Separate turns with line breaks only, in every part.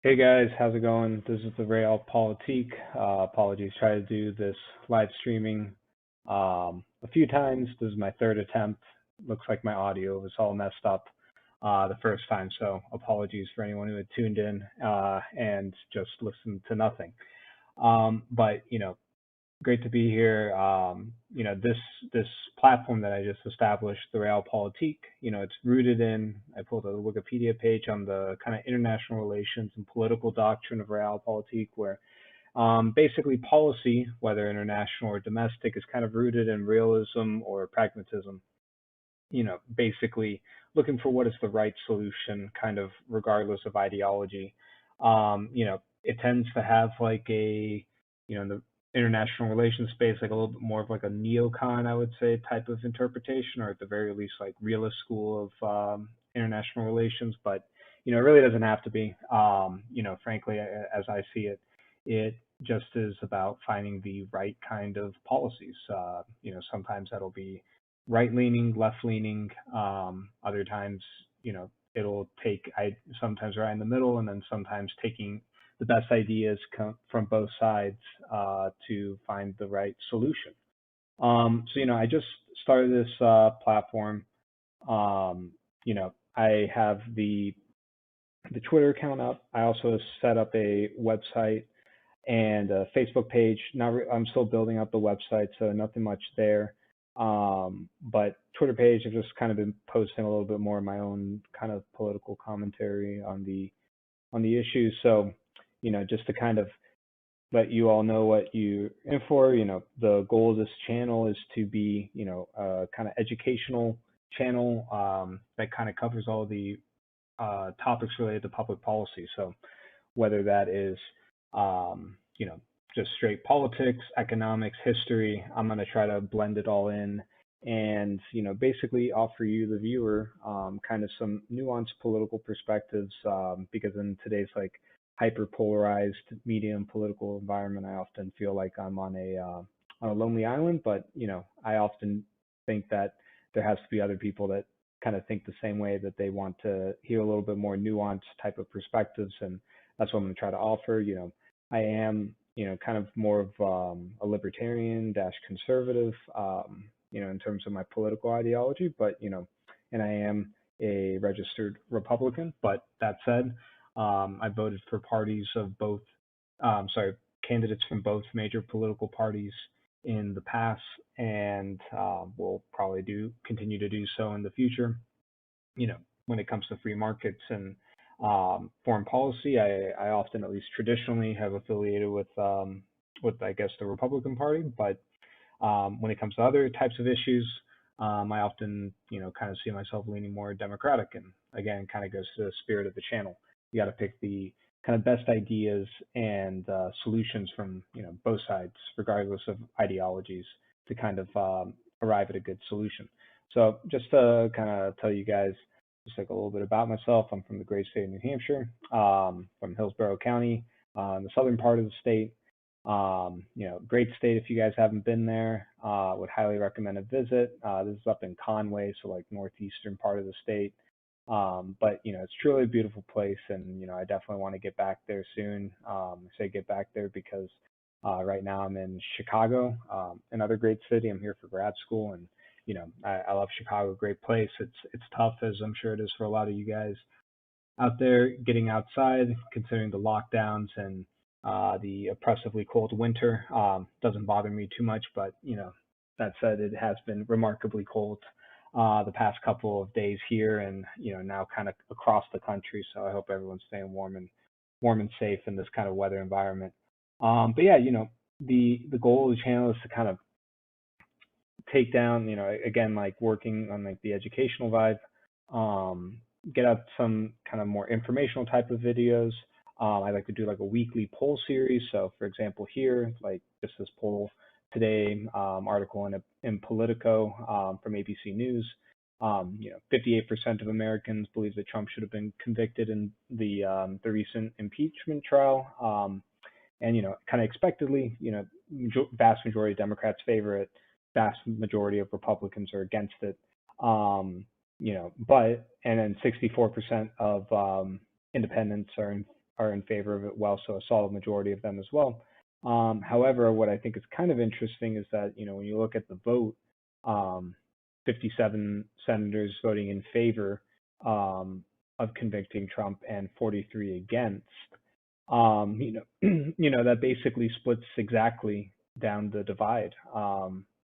Hey guys, how's it going? This is the RealPolitik. Apologies, try to do this live streaming a few times. This is my third attempt. Looks like my audio was all messed up the first time, so apologies for anyone who had tuned in and just listened to nothing. But great to be here. This platform that I just established, the RealPolitik, it's rooted in. I pulled a Wikipedia page on the kind of international relations and political doctrine of RealPolitik, where basically policy, whether international or domestic, is kind of rooted in realism or pragmatism. Basically looking for what is the right solution, kind of regardless of ideology. It tends to have like in the international relations space, like a little bit more of like a neocon, I would say, type of interpretation, or at the very least, like realist school of international relations. But it really doesn't have to be. Frankly, as I see it, it just is about finding the right kind of policies. Sometimes that'll be right-leaning, left-leaning. Other times, it'll take. I sometimes right in the middle, and then sometimes taking the best ideas from both sides to find the right solution. I just started this platform. I have the Twitter account up. I also set up a website and a Facebook page. I'm still building up the website, so nothing much there. But Twitter page, I've just kind of been posting a little bit more of my own kind of political commentary on the issues. So, just to kind of let you all know what you're in for. The goal of this channel is to be, a kind of educational channel that kind of covers all the topics related to public policy. So whether that is, just straight politics, economics, history, I'm going to try to blend it all in and, basically offer you, the viewer, kind of some nuanced political perspectives because in today's like hyper-polarized media and political environment, I often feel like I'm on a lonely island, but, I often think that there has to be other people that kind of think the same way, that they want to hear a little bit more nuanced type of perspectives, and that's what I'm going to try to offer. I am, kind of more of a libertarian - conservative, in terms of my political ideology, but, and I am a registered Republican. But that said, I voted for candidates from both major political parties in the past, and will probably continue to do so in the future. When it comes to free markets and foreign policy, I often, at least traditionally, have affiliated with I guess the Republican Party. But when it comes to other types of issues, I often, kind of see myself leaning more Democratic. And again, kind of goes to the spirit of the channel. You got to pick the kind of best ideas and solutions from, both sides, regardless of ideologies, to kind of arrive at a good solution. So just to kind of tell you guys just like a little bit about myself, I'm from the great state of New Hampshire, from Hillsborough County, in the southern part of the state. Great state if you guys haven't been there. Would highly recommend a visit. This is up in Conway, so like northeastern part of the state. But it's truly a beautiful place, and I definitely want to get back there soon. I say get back there because right now I'm in Chicago, another great city. I'm here for grad school, and I love Chicago, great place. It's tough, as I'm sure it is for a lot of you guys out there, getting outside, considering the lockdowns and the oppressively cold winter. Doesn't bother me too much, but that said, it has been remarkably cold the past couple of days here, and now kind of across the country. So I hope everyone's staying warm and safe in this kind of weather environment. But yeah, the goal of the channel is to kind of take down, again, like working on like the educational vibe, get out some kind of more informational type of videos. I like to do like a weekly poll series. So for example, here, like just this poll today, article in Politico from ABC News, 58% of Americans believe that Trump should have been convicted in the recent impeachment trial. And, kind of expectedly, vast majority of Democrats favor it. Vast majority of Republicans are against it. But, and then 64% of independents are are in favor of it, well, so a solid majority of them as well. However, what I think is kind of interesting is that, when you look at the vote, um, 57 senators voting in favor of convicting Trump and 43 against. That basically splits exactly down the divide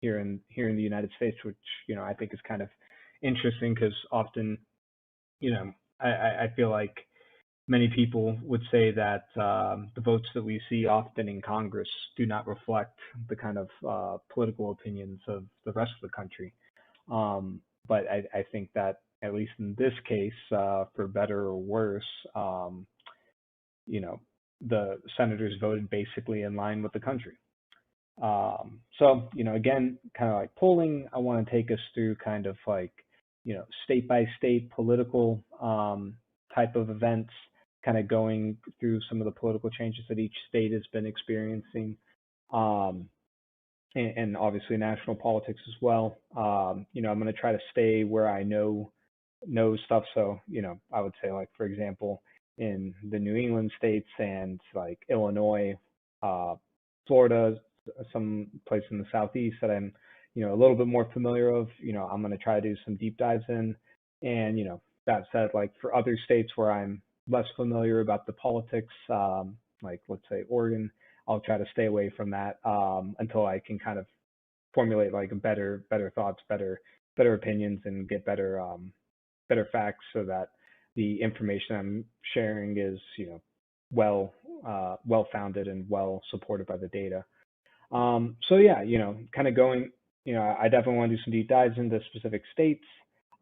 here in the United States, which I think is kind of interesting because often, you know, I feel like many people would say that the votes that we see often in Congress do not reflect the kind of political opinions of the rest of the country. But I think that at least in this case, for better or worse, you know, the senators voted basically in line with the country. So, again, kind of like polling, I want to take us through kind of like, state by state political type of events, kind of going through some of the political changes that each state has been experiencing, um, and obviously national politics as well. I'm going to try to stay where I know stuff. So, I would say like, for example, in the New England states and like Illinois, Florida, some place in the Southeast that I'm, a little bit more familiar of, I'm going to try to do some deep dives in. And, that said, like for other states where I'm less familiar about the politics, like let's say Oregon, I'll try to stay away from that until I can kind of formulate like better thoughts, better opinions, and get better facts so that the information I'm sharing is, well founded and well supported by the data. So yeah, kind of going, I definitely want to do some deep dives into specific states.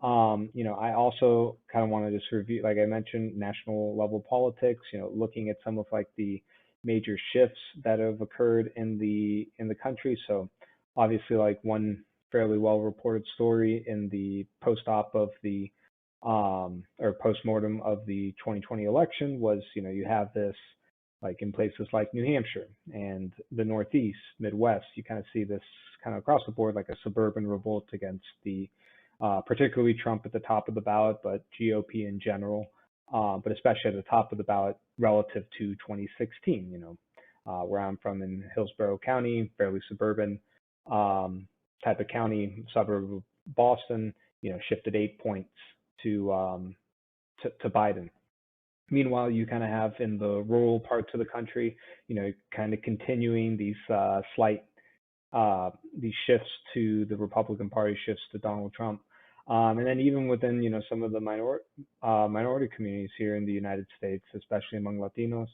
I also kind of want to just review, like I mentioned, national level politics, looking at some of like the major shifts that have occurred in the country. So obviously like one fairly well reported story in the post-op of the or post-mortem of the 2020 election was, you have this like in places like New Hampshire and the Northeast, Midwest, you kind of see this kind of across the board, like a suburban revolt against the, particularly Trump at the top of the ballot, but GOP in general, but especially at the top of the ballot relative to 2016, where I'm from in Hillsborough County, fairly suburban type of county, suburb of Boston, shifted 8 points to Biden. Meanwhile, you kind of have in the rural parts of the country, kind of continuing these slight these shifts to the Republican Party, shifts to Donald Trump, and then even within some of the minority communities here in the United States, especially among Latinos,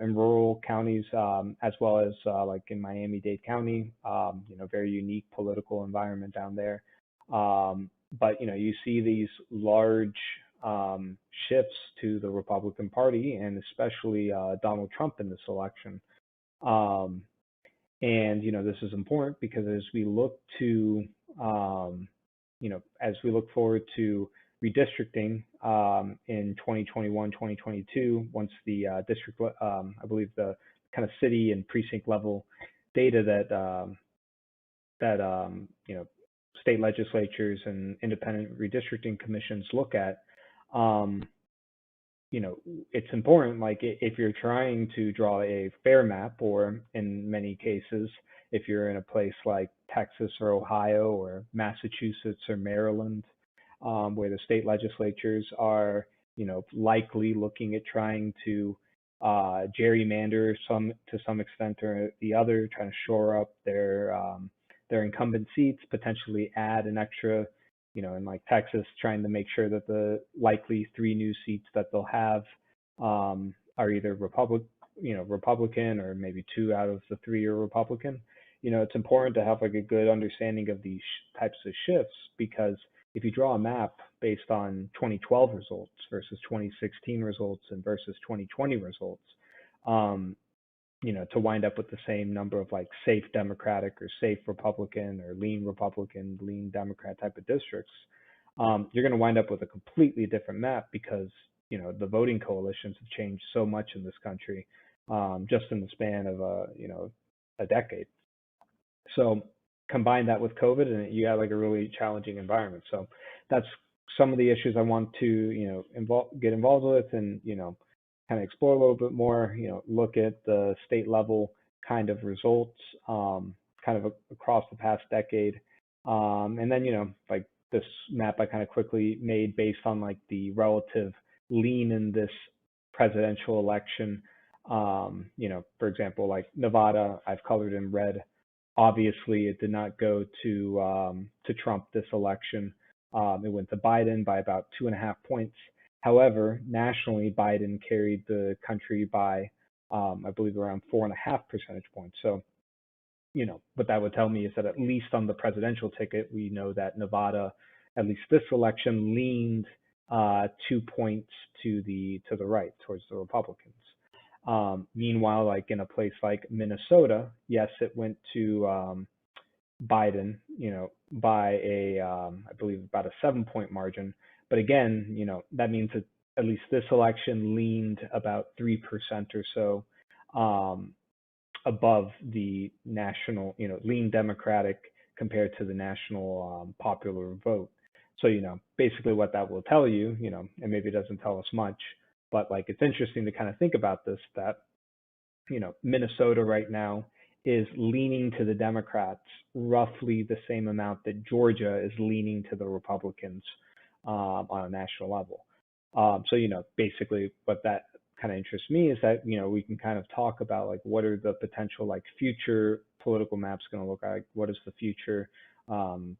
in rural counties, as well as like in Miami-Dade County, very unique political environment down there. But you see these large shifts to the Republican Party and especially Donald Trump in this election. And this is important because as we look to as we look forward to redistricting in 2021, 2022, once the district, I believe the kind of city and precinct level data that state legislatures and independent redistricting commissions look at, it's important, like if you're trying to draw a fair map, or in many cases, if you're in a place like Texas or Ohio or Massachusetts or Maryland, where the state legislatures are, likely looking at trying to gerrymander to some extent or the other, trying to shore up their incumbent seats, potentially add an extra, in like Texas, trying to make sure that the likely 3 new seats that they'll have are either Republican, or maybe 2 out of the 3 are Republican. It's important to have like a good understanding of these types of shifts, because if you draw a map based on 2012 results versus 2016 results and versus 2020 results, to wind up with the same number of like safe Democratic or safe Republican or lean Republican, lean Democrat type of districts, you're going to wind up with a completely different map, because, the voting coalitions have changed so much in this country, just in the span of a decade. So combine that with COVID and you have like a really challenging environment. So that's some of the issues I want to, get involved with. And, kind of explore a little bit more, look at the state level kind of results, kind of across the past decade. And then, like this map I kind of quickly made based on like the relative lean in this presidential election. For example, like Nevada, I've colored in red. Obviously, it did not go to Trump this election. It went to Biden by about 2.5 points. However, nationally, Biden carried the country by, I believe, around 4.5 percentage points. So, what that would tell me is that at least on the presidential ticket, we know that Nevada, at least this election, leaned 2 points to the right towards the Republicans. Meanwhile, like in a place like Minnesota, yes, it went to Biden, by I believe about a 7 point margin. But again, that means that at least this election leaned about 3% or so um, above the national, lean Democratic compared to the national popular vote. So, basically what that will tell you, and maybe it doesn't tell us much, but like it's interesting to kind of think about this, that Minnesota right now is leaning to the Democrats roughly the same amount that Georgia is leaning to the Republicans on a national level. So, basically what that kind of interests me is that, we can kind of talk about like what are the potential like future political maps going to look like? What is the future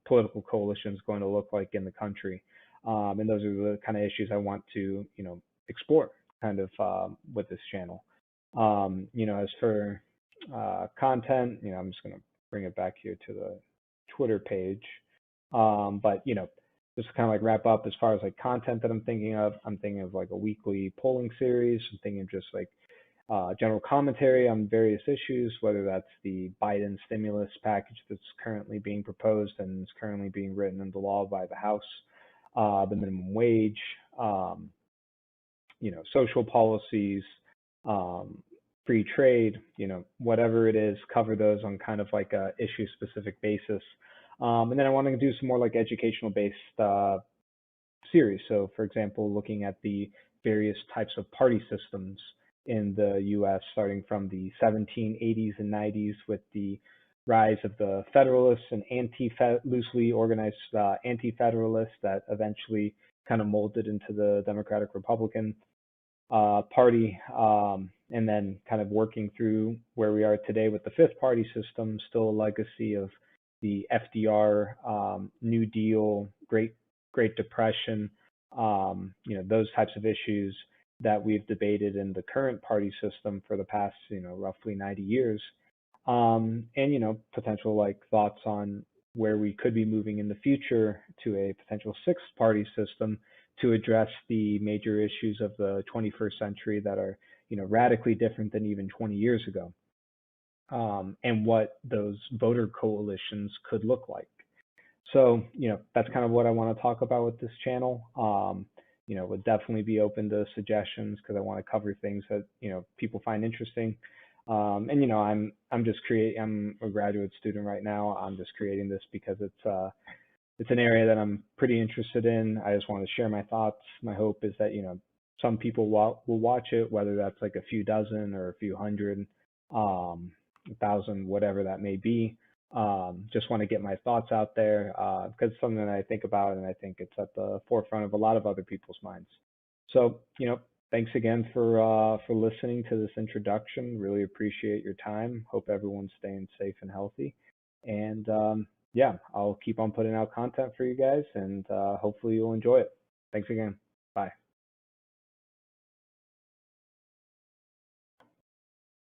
political coalitions going to look like in the country? And those are the kind of issues I want to, explore kind of with this channel. As for content, I'm just going to bring it back here to the Twitter page. But, just to kind of like wrap up as far as like content that I'm thinking of like a weekly polling series. I'm thinking of just like general commentary on various issues, whether that's the Biden stimulus package that's currently being proposed and is currently being written into law by the House, the minimum wage, social policies, free trade, whatever it is, cover those on kind of like a issue specific basis. And then I want to do some more like educational based series. So for example, looking at the various types of party systems in the US, starting from the 1780s and 90s with the rise of the Federalists and loosely organized anti-Federalists that eventually kind of molded into the Democratic Republican party, and then kind of working through where we are today with the fifth party system, still a legacy of the FDR, New Deal, Great Depression, those types of issues that we've debated in the current party system for the past, roughly 90 years, and potential like thoughts on where we could be moving in the future to a potential sixth party system to address the major issues of the 21st century that are, radically different than even 20 years ago, and what those voter coalitions could look like. So, that's kind of what I want to talk about with this channel. Would definitely be open to suggestions because I want to cover things that, people find interesting. And, I'm a graduate student right now. I'm just creating this because it's an area that I'm pretty interested in. I just want to share my thoughts. My hope is that, some people will watch it, whether that's like a few dozen or a few hundred, 1,000, whatever that may be. Just want to get my thoughts out there because it's something that I think about, and I think it's at the forefront of a lot of other people's minds. So, thanks again for listening to this introduction. Really appreciate your time. Hope everyone's staying safe and healthy. And yeah, I'll keep on putting out content for you guys, and hopefully you'll enjoy it. Thanks again. Bye.